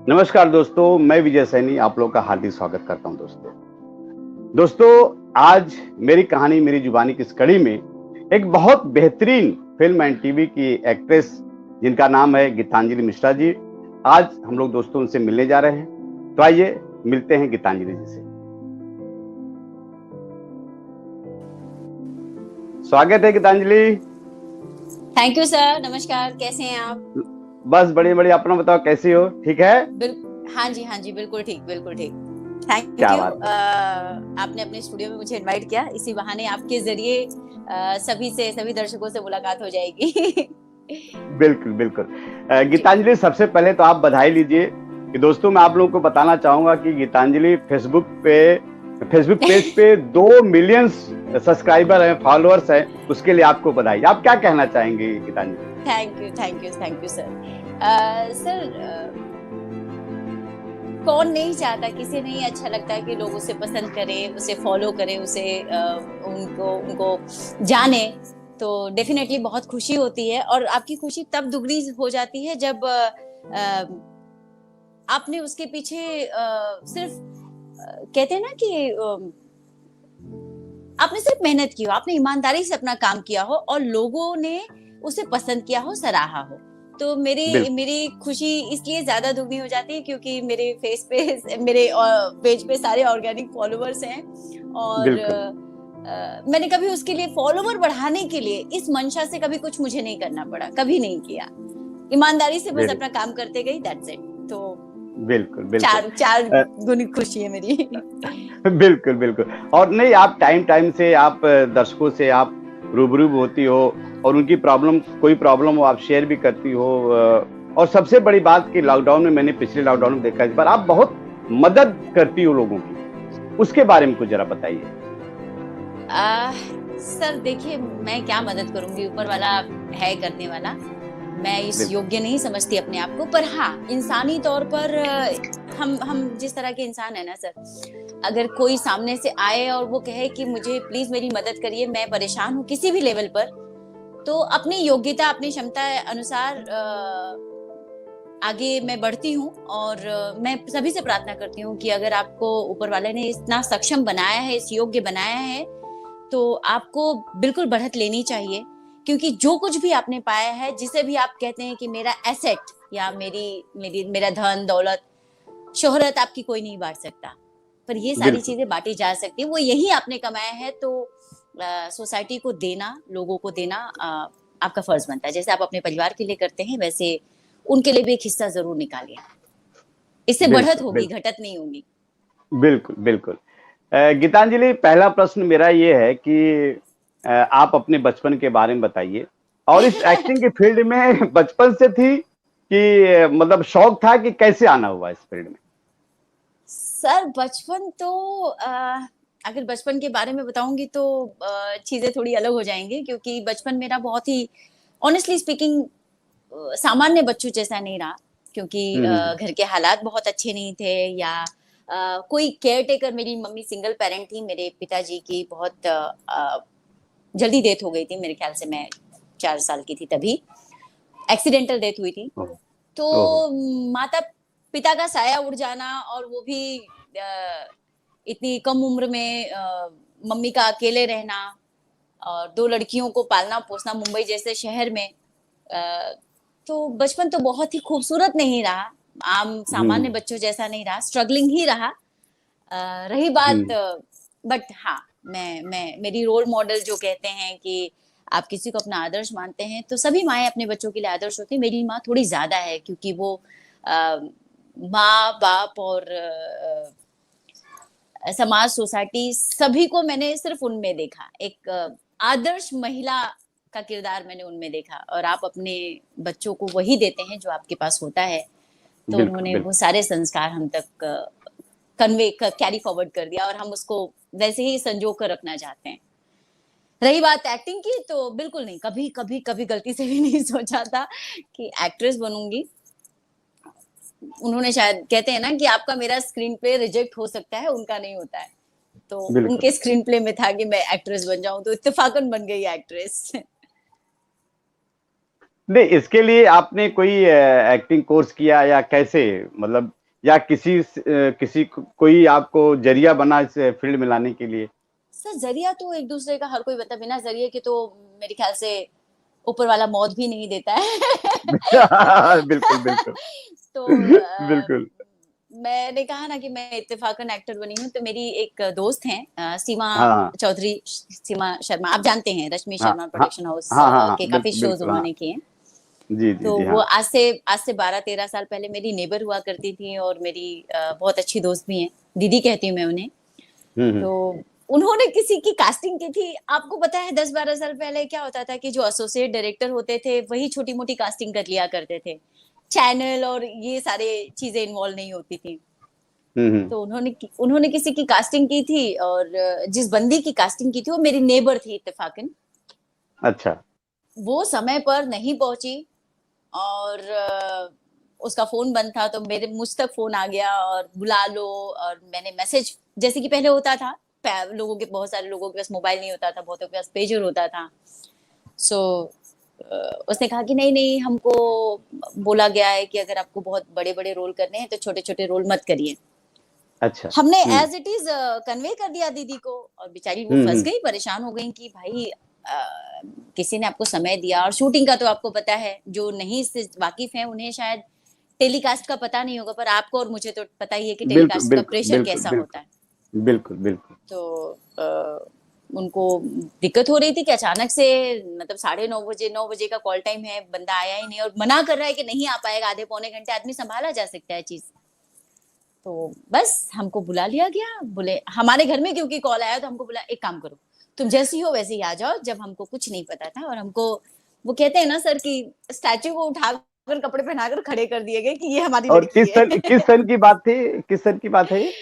नमस्कार दोस्तों, मैं विजय सैनी आप लोग का हार्दिक स्वागत करता हूं। दोस्तों आज मेरी कहानी मेरी जुबानी की इस कड़ी में एक बहुत बेहतरीन फिल्म एंड टीवी की एक्ट्रेस जिनका नाम है गीतांजलि मिश्रा जी, आज हम लोग दोस्तों उनसे मिलने जा रहे हैं। तो आइए मिलते हैं गीतांजलि जी से। स्वागत है गीतांजलि। Thank you sir. नमस्कार, कैसे हैं आप? बस बढ़िया बढ़िया, अपना बताओ कैसी हो? ठीक है? हाँ जी, बिल्कुल ठीक, बिल्कुल ठीक। थैंक क्या यू। बात है। आपने अपने स्टूडियो में मुझे इनवाइट किया, इसी बहाने आपके जरिए सभी दर्शकों से मुलाकात हो जाएगी। बिल्कुल बिल्कुल। जी। गीतांजलि, सबसे पहले तो आप बधाई लीजिए कि दोस्तों मैं आप लोगों को बताना चाहूंगा कि गीतांजलि फेसबुक पेज पे 2 मिलियन सब्सक्राइबर हैं, फॉलोअर्स हैं। उसके लिए आपको बधाई। आप क्या कहना चाहेंगे Geetanjali? Thank you sir. Sir, कौन नहीं चाहता, किसे नहीं अच्छा लगता है कि लोग उसे पसंद करें, उसे फॉलो करें, उसे उनको जाने। तो डेफिनेटली बहुत खुशी होती है, और आपकी खुशी तब दुगनी हो जाती है जब आपने उसके पीछे सिर्फ कहते हैं ना कि आपने सिर्फ मेहनत की हो, आपने ईमानदारी से अपना काम किया हो और लोगों ने उसे पसंद किया हो, सराहा हो। तो मेरी बिल्कुल मेरी खुशी इसलिए ज्यादा दुगनी हो जाती है क्योंकि मेरे मेरे पेज पे सारे ऑर्गेनिक फॉलोअर्स हैं। और बिल्कुल मैंने कभी उसके लिए, फॉलोवर बढ़ाने के लिए, इस मंशा से कभी कुछ मुझे नहीं करना पड़ा, कभी नहीं किया। ईमानदारी से बस बिल्कुल अपना काम करते गई, दैट्स इट। तो बिल्कुल बिल्कुल। चार चार गुनी खुशी है मेरी। बिल्कुल बिल्कुल। और नहीं, आप टाइम टाइम से आप दर्शकों से आप रूबरू होती हो और उनकी कोई प्रॉब्लम हो आप शेयर भी करती हो। और सबसे बड़ी बात कि लॉकडाउन में, मैंने पिछले लॉकडाउन में देखा, इस बार आप बहुत मदद करती हो लोगों की। उसके बारे में कुछ जरा बताइए। सर देखिए, मैं क्या मदद करूंगी, ऊपर वाला है करने वाला। मैं इस योग्य नहीं समझती अपने आप को, पर हाँ, इंसानी तौर पर हम जिस तरह के इंसान है ना सर, अगर कोई सामने से आए और वो कहे कि मुझे प्लीज मेरी मदद करिए, मैं परेशान हूँ किसी भी लेवल पर, तो अपनी योग्यता, अपनी क्षमता अनुसार आगे मैं बढ़ती हूँ। और मैं सभी से प्रार्थना करती हूँ कि अगर आपको ऊपर वाले ने इतना सक्षम बनाया है, इस योग्य बनाया है, तो आपको बिल्कुल बढ़त लेनी चाहिए। क्योंकि जो कुछ भी आपने पाया है, जिसे भी आप कहते हैं कि मेरा एसेट या मेरा धन दौलत शोहरत, आपकी कोई नहीं बांट सकता, पर ये सारी बिल्कुल चीजें बांटी जा सकती है। वो यही आपने कमाया है, तो सोसाइटी को देना, लोगों को देना आपका फर्ज बनता है। जैसे आप अपने परिवार के लिए करते हैं, वैसे उनके लिए भी एक हिस्सा जरूर निकालिए। इससे बढ़त बिल्कुल होगी, बिल्कुल घटत नहीं होगी। बिल्कुल बिल्कुल। गीतांजलि, पहला प्रश्न मेरा ये है कि आप अपने बचपन के बारे में बताइए। और इस एक्टिंग की फील्ड में बचपन से थी कि मतलब शौक था, कि कैसे आना हुआ इस फील्ड में? सर बचपन तो अगर बचपन के बारे में बताऊंगी तो चीजें थोड़ी अलग हो जाएंगी, क्योंकि बचपन मेरा बहुत ही, ऑनेस्टली स्पीकिंग, सामान्य बच्चों जैसा नहीं रहा। क्योंकि हम्म। घर के हालात बहुत अच्छे नहीं थे, या कोई केयर टेकर, मेरी मम्मी सिंगल पेरेंट थी, मेरे पिताजी की बहुत जल्दी डेथ हो गई थी। मेरे ख्याल से मैं 4 साल की थी तभी, एक्सीडेंटल डेथ हुई थी। ओह। तो ओह। माता पिता का साया उड़ जाना, और वो भी इतनी कम उम्र में मम्मी का अकेले रहना, और 2 लड़कियों को पालना पोसना मुंबई जैसे शहर में, तो बचपन तो बहुत ही खूबसूरत नहीं रहा, आम सामान्य हम्म बच्चों जैसा नहीं रहा, स्ट्रगलिंग ही रहा। रही बात, हम्म बट हाँ, मैं मेरी रोल मॉडल जो कहते हैं कि आप किसी को अपना आदर्श मानते हैं, तो सभी माएँ अपने बच्चों के लिए आदर्श होती है। मेरी माँ थोड़ी ज्यादा है, क्योंकि वो माँ बाप और समाज, सोसाइटी, सभी को मैंने सिर्फ उनमें देखा। एक आदर्श महिला का किरदार मैंने उनमें देखा, और आप अपने बच्चों को वही देते हैं जो आपके पास होता है। तो बिल्कुल उन्होंने वो बिल्कुल सारे संस्कार हम तक कैरी फॉरवर्ड कर दिया, और हम उसको वैसे ही संजो कर रखना चाहते हैं। रही बात एक्टिंग की, तो बिल्कुल नहीं, कभी कभी कभी गलती से भी नहीं सोचा था कि एक्ट्रेस बनूंगी। उन्होंने शायद, कहते हैं ना कि आपका मेरा स्क्रीन प्ले रिजेक्ट हो सकता है, उनका नहीं होता है। तो बिल्कुल। उनके स्क्रीन प्ले में था कि मैं एक्ट्रेस बन जाऊं, तो इत्तेफाकन बन गई एक्ट्रेस। नहीं, इसके लिए आपने कोई एक्टिंग कोर्स किया या कैसे, मतलब या कोई आपको जरिया बना इस फील्ड में लाने के लिए? सर जरिया तो एक दूसरे का हर कोई मतलब बिना जरिए के तो मेरे ख्याल से ऊपर वाला मौत भी नहीं देता है। बिल्कुल, बिल्कुल। तो बिल्कुल। मैंने कहा ना कि मैं इत्तेफाकन एक्टर बनी हूँ, तो मेरी एक दोस्त हैं सीमा हाँ, हाँ। चौधरी, सीमा शर्मा, आप जानते हैं, रश्मि हाँ, शर्मा हाँ। प्रोडक्शन हाउस हाँ, हाँ, हाँ। के काफी बिल्कुल, शोज बिल्कुल, हाँ। उन्होंने किए हैं। जी, जी, तो जी, वो हाँ। आज से 12-13 साल पहले मेरी नेबर हुआ करती थी और मेरी बहुत अच्छी दोस्त भी हैं, दीदी कहती हूँ मैं उन्हें। हुँ, हुँ। तो उन्होंने किसी की कास्टिंग की थी। आपको पता है 10-12 साल पहले क्या होता था कि जो एसोसिएट डायरेक्टर होते थे वही छोटी-मोटी कास्टिंग कर लिया करते थे। चैनल और ये सारे चीजें इन्वॉल्व नहीं होती थी। हुँ, हुँ। तो उन्होंने किसी की कास्टिंग की थी और जिस बंदी की कास्टिंग की थी वो मेरी नेबर थी इत्तेफाकन। अच्छा। वो समय पर नहीं पहुंची और उसका फोन बंद था, तो मेरे मुझ तक फोन आ गया और बुला लो। और मैंने मैसेज, जैसे कि पहले होता था, लोगों के, बहुत सारे लोगों के पास मोबाइल नहीं होता था, बहुतों के पास पेजर होता था। सो उसने कहा कि नहीं नहीं, हमको बोला गया है कि अगर आपको बहुत बड़े बड़े रोल करने हैं तो छोटे छोटे रोल मत करिए। अच्छा। हमने हुँ। एज इट इज कन्वे कर दिया दीदी को, और बेचारी वो हुँ, फंस हुँ। गई, परेशान हो गई कि भाई किसी ने आपको समय दिया, और शूटिंग का तो आपको पता है, जो नहीं इससे वाकिफ है उन्हें शायद टेलीकास्ट का पता नहीं होगा, पर आपको और मुझे तो पता ही है कि बिल्कुल, टेलीकास्ट का बिल्कुल, प्रेशर बिल्कुल, कैसा होता बिल्कुल। है। बिल्कुल, बिल्कुल। तो उनको दिक्कत हो रही थी कि अचानक से, मतलब 9:30 बजे, 9 बजे का कॉल टाइम है, बंदा आया ही नहीं और मना कर रहा है कि नहीं आ पाएगा, आधे पौने घंटे आदमी संभाला जा सकता है चीज। तो बस हमको बुला लिया गया, बोले हमारे घर में क्योंकि कॉल आया, तो हमको बोला एक काम करो, तुम जैसी हो वैसे ही आ जाओ। जब हमको कुछ नहीं पता था, और हमको, वो कहते हैं ना सर कि स्टैचू को उठाकर कपड़े पहनाकर खड़े कर दिए गए कि ये हमारी और लड़की है। किस सन की बात थी? किस सन की बात है ये?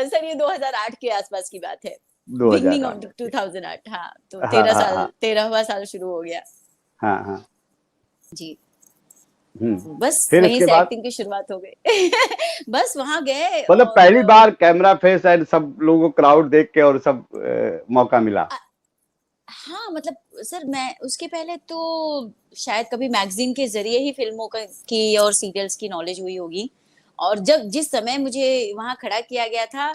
सर ये 2008 के आसपास की बात है, बिगनिंग ऑफ 2008 के। 2008। हाँ, तो हाँ, हाँ, हाँ। 13वां साल शुरू हो गया। हाँ, हाँ। जी। हुँ। बस फिर वहीं इसके से बाद? एक्टिंग की शुरुआत हो गई। बस वहां गए मतलब और पहली बार कैमरा फेस एंड सब लोगों क्राउड देख के और सब मौका मिला। हाँ, मतलब सर मैं उसके पहले तो शायद कभी मैगज़ीन के ज़रिए ही फ़िल्मों क की और सीरियल्स की नॉलेज हुई होगी। और जब जिस समय मुझे वहाँ खड़ा किया गया था,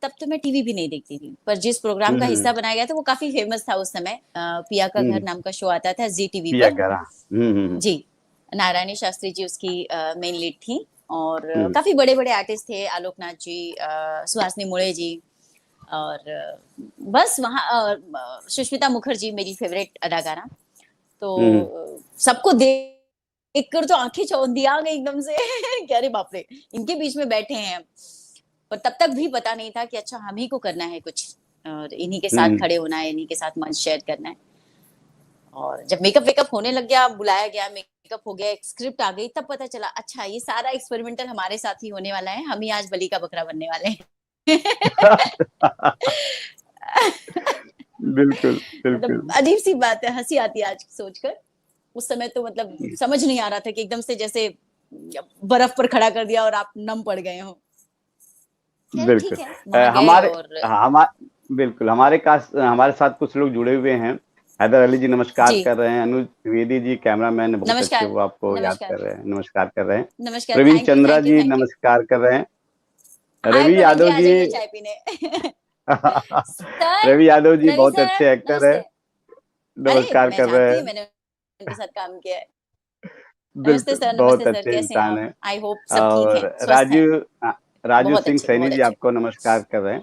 तब तो मैं टीवी भी नहीं देखती थी। पर जिस प्रोग्राम हुँ, का हुँ। हिस्सा बनाया गया था वो काफ़ी फ़ेमस था उस समय। पिया का घर हुँ। नाम का शो आता था ज़ी टीवी पिया पर। कह रहा। हुँ, हुँ, हुँ। जी, नारायणी शास्त्री जी उसकी मेन लीड थीं। और हुँ। काफ़ी बड़े-बड़े आर्टिस्ट थे, आलोकनाथ जी, सुहासिनी मुळे जी, और बस वहाँ सुष्मिता मुखर्जी मेरी फ़ेवरेट अदाकारा। तो हुँ, हुँ। सबको देख कर तो आँखें चौंधी आ गई एकदम से कि अरे बाप रे! इनके बीच में बैठे हैं हम। पर तब तक भी पता नहीं था कि अच्छा हम ही को करना है कुछ, और इन्हीं के हुँ, साथ हुँ। खड़े होना है, इन्हीं के साथ मंच शेयर करना है। और जब मेकअप-वेकअप होने लग गया, बुलाया गया, मेकअप हो गया, एक स्क्रिप्ट आ गई, तब पता चला अच्छा ये सारा एक्सपेरिमेंटल हमारे साथ ही होने वाला है, हम ही आज बलि का बकरा बनने वाले हैं। बिल्कुल, मतलब बिल्कुल। अजीब-सी बात है, हँसी आती है आज सोचकर। उस समय तो मतलब समझ नहीं आ रहा था कि एकदम से जैसे बर्फ पर खड़ा कर दिया और आप नम पड़ गए हो। खैर बिल्कुल। ठीक है, वहाँ गए हमारे और हमा बिल्कुल, हमारे साथ कुछ लोग जुड़े हुए हैं। हैदर अली जी नमस्कार जी, कर रहे हैं, अनुज त्रिवेदी जी कैमरामैन बहुत अच्छे, नमस्कार, वो आपको याद नमस्कार, कर रहे हैं, नमस्कार कर रहे हैं। नमस्कार, Praveen thank you, Chandra thank you, ji thank you. नमस्कार कर रहे हैं। आए रवि प्रवीण जी, यादव आ जी जाइए चाय पीने। सर, रवि यादव जी रवि बहुत सर, अच्छे एक्टर हैं, नमस्ते। अरे! नमस्कार मैं कर रहे जानती हूँ, हैं। मैंने उनके साथ काम किया है। बिल्कुल, बहुत नमस्ते सर, अच्छे कैसे हैं इंसान आप? हैं। आई होप सब ठीक और हैं, स्वस्थ हैं। राजू बहुत सिंह अच्छे, सैनी बहुत जी अच्छे। आपको नमस्कार कर रहे हैं।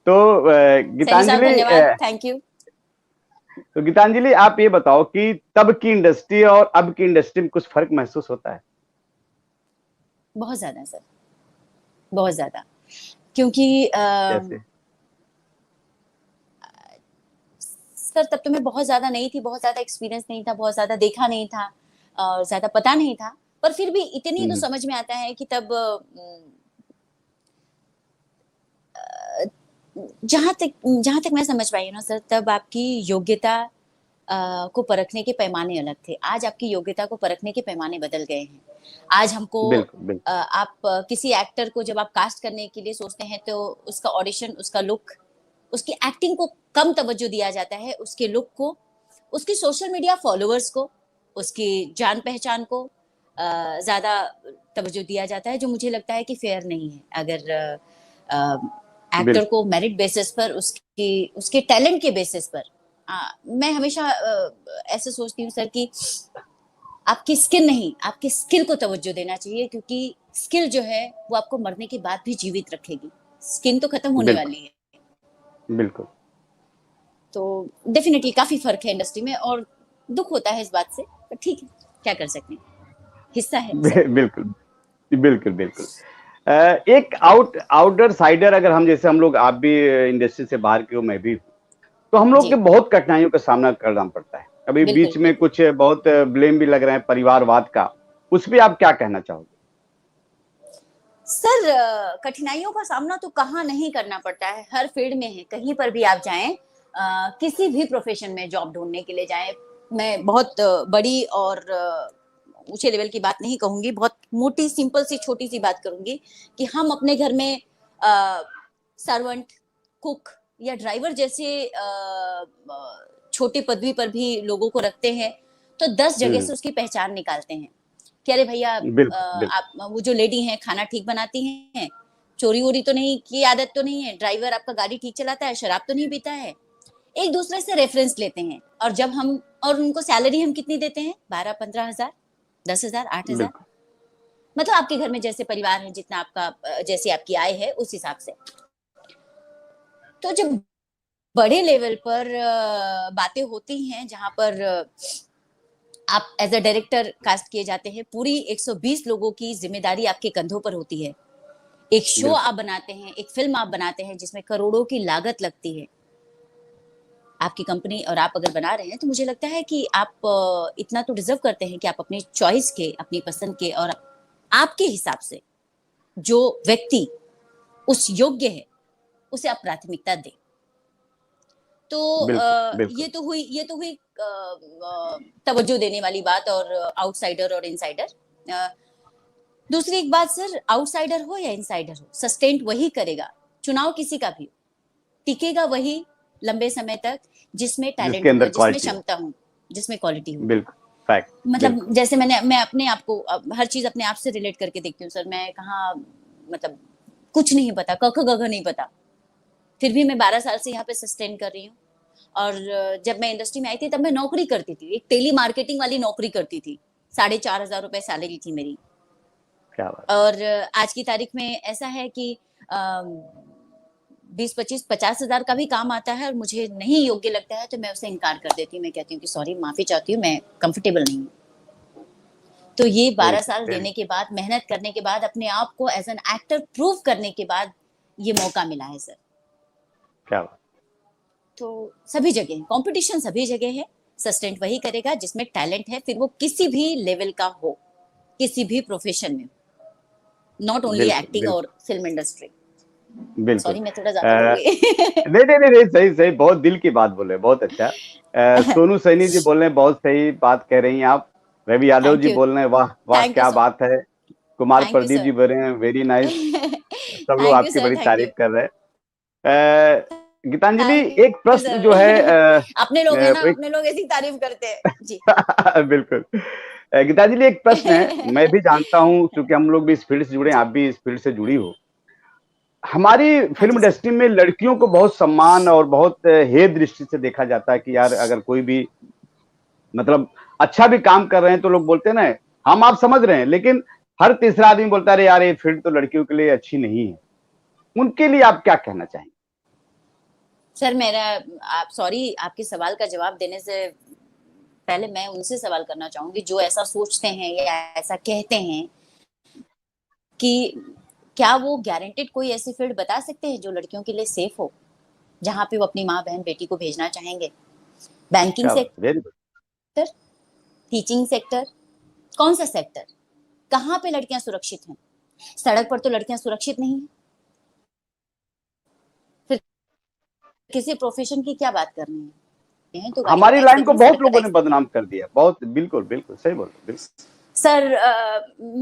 तो सैनी साहब गीतांजलि, धन्यवाद, थैंक यू। आप ये बताओ कि तब की इंडस्ट्री और अब की इंडस्ट्री में कुछ फर्क महसूस होता है? बहुत ज़्यादा सर, बहुत ज़्यादा। क्योंकि जैसे? सर तब तो मैं बहुत ज़्यादा नहीं थी, बहुत ज़्यादा एक्सपीरियंस नहीं था, बहुत ज़्यादा देखा नहीं था, ज़्यादा पता नहीं था। पर फिर भी इतनी तो हुँ, समझ में आता है कि तब जहाँ तक मैं समझ पाई हूँ ना सर, तब आपकी योग्यता को परखने के पैमाने अलग थे। आज आपकी योग्यता को परखने के पैमाने बदल गए हैं। आज हमको बिल्कुल, बिल्कुल। किसी एक्टर को जब आप कास्ट करने के लिए सोचते हैं, तो उसका ऑडिशन, उसका लुक, उसकी एक्टिंग को कम तवज्जो दिया जाता है, उसके लुक को, उसकी सोशल मीडिया फॉलोवर्स को, उसकी जान-पहचान को, ज्यादा तवज्जो दिया जाता है, जो मुझे लगता है कि फेयर नहीं है। अगर एक्टर बिल्कुल को मेरिट बेसिस पर, उसकी उसके टैलेंट के बेसिस पर, मैं हमेशा ऐसे सोचती हूँ सर कि आपकी स्किल नहीं, आपके स्किल को तवज्जो देना चाहिए, क्योंकि स्किल जो है वो आपको मरने के बाद भी जीवित रखेगी। स्किन तो खत्म होने बिल्कुल वाली है। बिल्कुल। तो डेफिनेटली काफी फर्क है इंडस्ट्री में, और दुख होता है इस बात से, पर ठीक है, क्या कर सकते हैं, हिस्सा है सर। बिल्कुल बिल्कुल बिल्कुल। एक आउटर साइडर, अगर हम, जैसे हम लोग, आप भी इंडस्ट्री से बाहर के हो, मैं भी हूँ, तो हम लोग जी के बहुत कठिनाइयों का सामना करना पड़ता है। अभी बिल्कुल बीच में बिल्कुल। कुछ बहुत ब्लेम भी लग रहे हैं परिवारवाद का, उस पे आप क्या कहना चाहोगे? सर कठिनाइयों का सामना तो कहाँ नहीं करना पड़ता है, हर फील्ड में है, कहीं पर भी आप जाएं, किसी भी प्रोफेशन में जॉब ढूंढने के लिए जाएं। मैं बहुत बड़ी और ऊंचे लेवल की बात नहीं कहूंगी, बहुत मोटी सिंपल सी छोटी सी बात करूंगी कि हम अपने घर में सर्वेंट, कुक या ड्राइवर जैसे छोटी पदवी पर भी लोगों को रखते हैं, तो 10 जगह हम्म। से उसकी पहचान निकालते हैं कि अरे भैया, बिल्कुल बिल्कुल। आप वो जो लेडी हैं खाना ठीक बनाती हैं, चोरी वोरी तो नहीं की आदत तो नहीं है, ड्राइवर आपका गाड़ी ठीक चलाता है, शराब तो नहीं पीता है। एक दूसरे से रेफरेंस लेते हैं, और जब हम, और उनको सैलरी हम कितनी देते हैं, 12-15 हजार, 10 हजार, 8 हजार, बिल्कुल मतलब आपके घर में जैसे परिवार है, जितना आपका जैसी आपकी आय है उस हिसाब से। तो जब बड़े लेवल पर बातें होती हैं, जहां पर आप एज अ डायरेक्टर कास्ट किए जाते हैं, पूरी 120 लोगों की जिम्मेदारी आपके कंधों पर होती है। एक शो बिल्कुल। आप बनाते हैं, एक फिल्म आप बनाते हैं जिसमें करोड़ों की लागत लगती है, आपकी कंपनी और आप अगर बना रहे हैं, तो मुझे लगता है कि आप इतना तो डिजर्व करते हैं कि आप अपनी चॉइस के, अपनी पसंद के, और आपके हिसाब से जो व्यक्ति उस योग्य है, उसे आप प्राथमिकता दें। तो बिल्कुल बिल्कुल। ये तो हुई तवज्जो देने वाली बात, और आउटसाइडर और इनसाइडर। दूसरी एक बात सर, आउटसाइडर हो या इनसाइडर हो, सस्टेंट वही करेगा, चुनाव किसी का भी हो, टिकेगा वही लंबे समय तक जिसमें जिसके टैलेंट होगा, अंदर जिसमें क्वालिटी हो। क्षमता हो, जिसमें क्वालिटी हो। बिल्कुल। फैक्ट। मतलब बिल्कुल जैसे मैं अपने आप को हर चीज अपने आप से रिलेट करके देखती हूँ सर। मैं कहाँ, मतलब कुछ नहीं पता, क ख ग घ नहीं पता, फिर भी मैं 12 साल से यहाँ पे सस्टेन कर रही हूँ। और जब मैं इंडस्ट्री में आई थी, तब मैं नौकरी करती थी, एक टेली मार्केटिंग वाली नौकरी करती थी, 4,500 रुपए सैलरी थी मेरी। क्या बात। और आज की तारीख में ऐसा है कि 20-25-50 हजार का भी काम आता है, और मुझे नहीं योग्य लगता है, तो मैं उसे इनकार कर देती हूँ। मैं कहती हूँ कि सॉरी, माफी चाहती हूँ, मैं कंफर्टेबल नहीं हूँ। तो ये वेरी 12 साल वेरी। देने के बाद, मेहनत करने के बाद, अपने आप को एज एन एक्टर प्रूव करने के बाद ये मौका मिला है सर। क्या बात। तो सभी जगह कंपटीशन, सभी जगह है, सस्टेंट वही करेगा जिसमें टैलेंट है, फिर वो किसी भी लेवल का हो, किसी भी प्रोफेशन में, नॉट ओनली बिल्कुल एक्टिंग बिल्कुल और फिल्म इंडस्ट्री। बिल्कुल। सॉरी, मैं थोड़ा ज्यादा बोल अ, गई। नहीं नहीं नहीं नहीं, सही सही, बहुत दिल की बात बोले, बहुत अच्छा। सोनू सैनी जी बोल रहे हैं, बहुत सही बात कह रही हैं आप। रवि यादव थैंक जी यू, बोल रहे हैं, वाह वाह थैंक यू क्या सो, बात है। Kumar thank you Pradeep sir. जी बोल रहे हैं, वेरी नाइस। सब लोग थैंक यू आपकी सर, बड़ी थैंक यू, तारीफ कर रहे हैं। गीतांजलि, थैंक एक यू प्रश्न सर। जो है, अपने लोग है ना, एक अपने लोग ऐसी तारीफ करते हैं जी। बिल्कुल। गीतांजलि, एक प्रश्न है, मैं भी जानता हूं, क्योंकि हम लोग भी इस फील्ड से जुड़े हैं, जी आप भी इस फील्ड से जुड़ी हो। हमारी हाँ फिल्म जी सर। इंडस्ट्री में लड़कियों को बहुत सम्मान और बहुत हे दृष्टि से देखा जाता है कि यार, अगर कोई भी, मतलब अच्छा भी काम कर रहे हैं, तो लोग बोलते हैं ना, हम आप समझ रहे हैं, लेकिन हर तीसरा आदमी बोलता है, अरे यार, ये फील्ड तो लड़कियों के लिए अच्छी नहीं है। उनके लिए आप क्या कहना चाहेंगे? सर मेरा, आप सॉरी, आपके सवाल का जवाब देने से पहले मैं उनसे सवाल करना चाहूंगी जो ऐसा सोचते हैं या ऐसा कहते हैं कि क्या वो गारंटेड कोई ऐसी फील्ड बता सकते हैं जो लड़कियों के लिए सेफ हो, जहां पे वो अपनी माँ बहन बेटी को भेजना चाहेंगे। बैंकिंग क्या बात, sector, very good. Teaching sector, कौन सा सेक्टर, कहाँ पे लड़कियां सुरक्षित हैं? सड़क पर तो लड़कियां सुरक्षित नहीं है, फिर किसी प्रोफेशन की क्या बात करनी है? तो गाड़ी में हमारी टैक्स लाइन देती को हूँ, बहुत सड़क का लोगों ने टैक्स देती हूँ। बदनाम कर दिया, बहुत, बिल्कुल बिल्कुल सही बोल, बिल्कुल। सर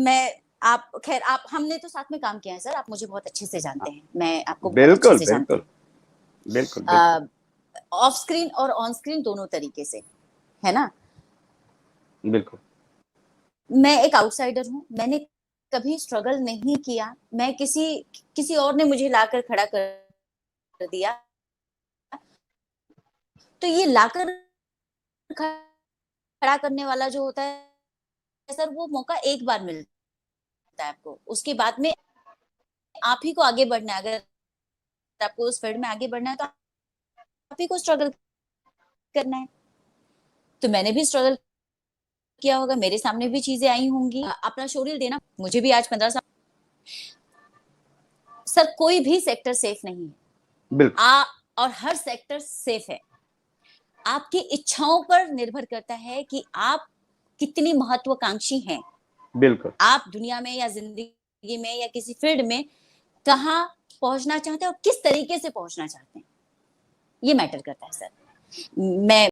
मैं, आप खैर, आप, हमने तो साथ में काम किया है सर, आप मुझे बहुत अच्छे से जानते हैं, मैं आपको बहुत अच्छे बिल्कुल से जानती बिल्कुल हूँ, बिल्कुल बिल्कुल ऑफ स्क्रीन और ऑन स्क्रीन दोनों तरीके से, है ना? बिल्कुल। मैं एक आउटसाइडर हूँ, मैंने कभी स्ट्रगल नहीं किया, मैं किसी और ने मुझे लाकर खड़ा कर दिया। तो ये लाकर खड़ा करने वाला जो होता है सर, वो मौका एक बार मिलता है आपको, उसके बाद में आप ही को आगे बढ़ना है। अगर आपको उस फील्ड में आगे बढ़ना है तो आप ही को स्ट्रगल करना है। तो मैंने भी स्ट्रगल किया होगा, मेरे सामने भी चीजें आई होंगी। अपना शोरील देना, मुझे भी आज 15 साल। सर कोई भी सेक्टर सेफ नहीं है, बिल्कुल और हर सेक्टर सेफ है। आपकी इच्छाओं पर निर्भर करता है कि आप कितनी महत्वाकांक्षी हैं। बिल्कुल। आप दुनिया में या जिंदगी में या किसी फील्ड में कहाँ पहुंचना चाहते हैं और किस तरीके से पहुंचना चाहते हैं, ये मैटर करता है सर। मैं